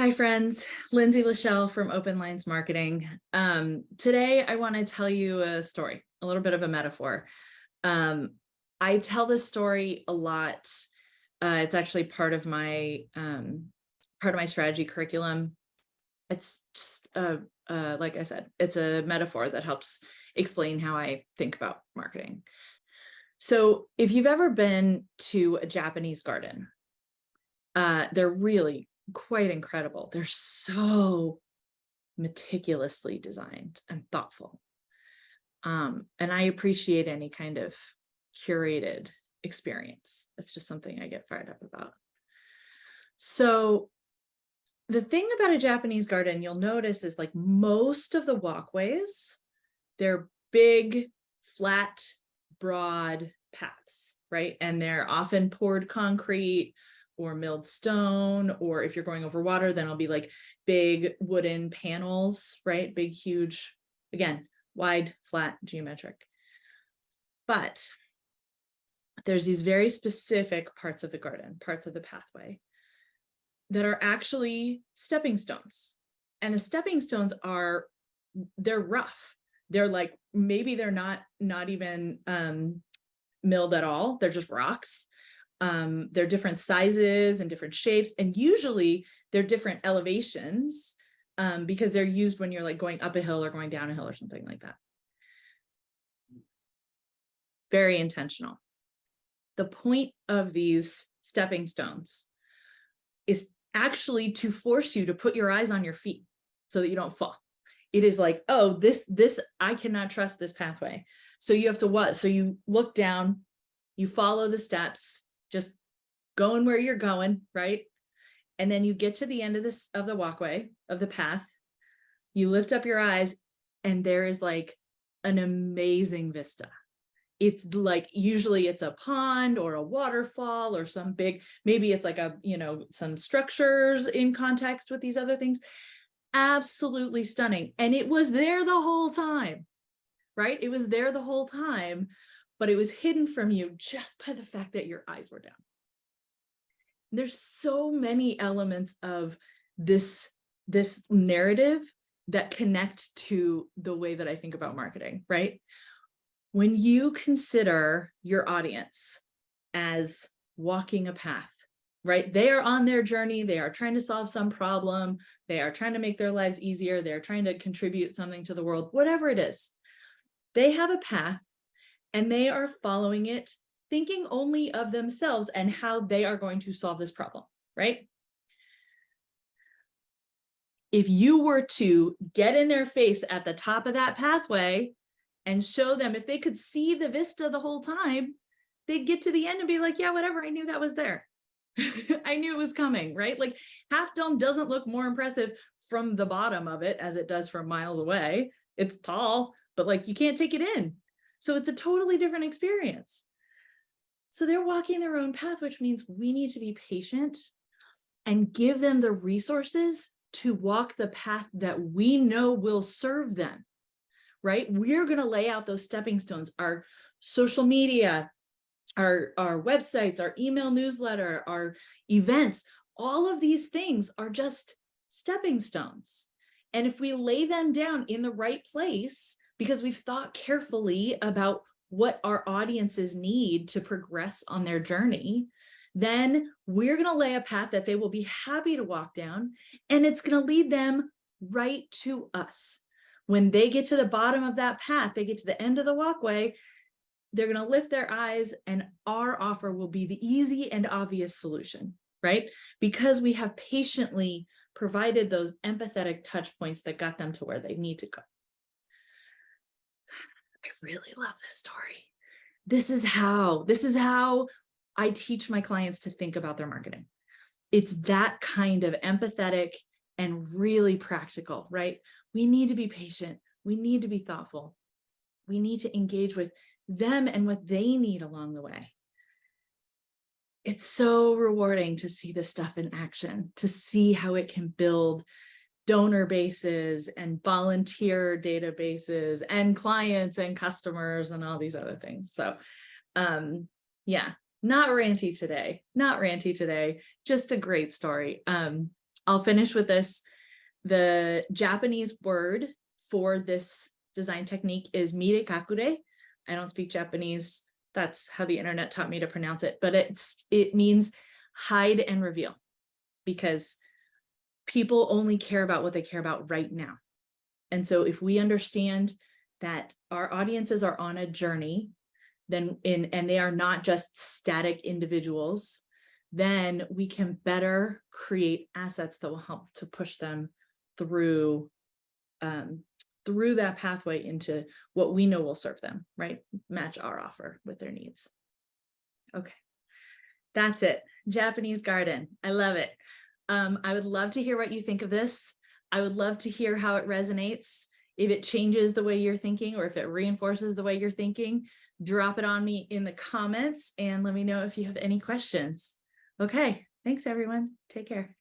Hi friends, Lindsay LaShell from Open Lines Marketing. Today I want to tell you a story, a little bit of a metaphor. I tell this story a lot. It's actually part of my strategy curriculum. It's just like I said, it's a metaphor that helps explain how I think about marketing. So if you've ever been to a Japanese garden, they're really quite incredible. They're so meticulously designed and thoughtful. And I appreciate any kind of curated experience. That's just something I get fired up about. So the thing about a Japanese garden you'll notice is like most of the walkways, they're big, flat, broad paths, right? And they're often poured concrete or milled stone, or if you're going over water, then it'll be like big wooden panels, right? Big, huge, again, wide, flat, geometric. But there's these very specific parts of the garden, parts of the pathway that are actually stepping stones. And the stepping stones they're rough. They're like, maybe they're not even milled at all. They're just rocks. They're different sizes and different shapes, and usually they're different elevations because they're used when you're like going up a hill or going down a hill or something like that. Very intentional. The point of these stepping stones is actually to force you to put your eyes on your feet so that you don't fall. It is like, oh, this I cannot trust this pathway. So you have to what? So you look down, you follow the steps, just going where you're going, right? And then you get to the end of the walkway, of the path, you lift up your eyes, and there is like an amazing vista. It's like, usually it's a pond or a waterfall or some big, maybe it's like some structures in context with these other things. Absolutely stunning. And it was there the whole time, right? It was there the whole time, but it was hidden from you just by the fact that your eyes were down. There's so many elements of this narrative that connect to the way that I think about marketing, right? When you consider your audience as walking a path, right? They are on their journey. They are trying to solve some problem. They are trying to make their lives easier. They're trying to contribute something to the world, whatever it is. They have a path and they are following it, thinking only of themselves and how they are going to solve this problem, right? If you were to get in their face at the top of that pathway and show them, if they could see the vista the whole time, they'd get to the end and be like, yeah, whatever, I knew that was there. I knew it was coming, right? Like Half Dome doesn't look more impressive from the bottom of it as it does from miles away. It's tall, but like you can't take it in. So it's a totally different experience. So they're walking their own path, which means we need to be patient and give them the resources to walk the path that we know will serve them, right? We're going to lay out those stepping stones, our social media, our websites, our email newsletter, our events. All of these things are just stepping stones. And if we lay them down in the right place, because we've thought carefully about what our audiences need to progress on their journey, then we're going to lay a path that they will be happy to walk down, and it's going to lead them right to us. When they get to the bottom of that path, they get to the end of the walkway, they're going to lift their eyes, and our offer will be the easy and obvious solution, right? Because we have patiently provided those empathetic touch points that got them to where they need to go. I really love this story. This is how I teach my clients to think about their marketing. It's that kind of empathetic and really practical, right? We need to be patient. We need to be thoughtful. We need to engage with them and what they need along the way. It's so rewarding to see this stuff in action, to see how it can build donor bases and volunteer databases and clients and customers and all these other things. So yeah, not ranty today, just a great story. I'll finish with this. The Japanese word for this design technique is mirekakure. I don't speak Japanese. That's how the internet taught me to pronounce it, but it means hide and reveal, because people only care about what they care about right now. And so if we understand that our audiences are on a journey, and they are not just static individuals, then we can better create assets that will help to push them through that pathway into what we know will serve them, right? Match our offer with their needs. Okay, that's it. Japanese garden. I love it. I would love to hear what you think of this. I would love to hear how it resonates. If it changes the way you're thinking, or if it reinforces the way you're thinking, drop it on me in the comments and let me know if you have any questions. Okay, thanks everyone. Take care.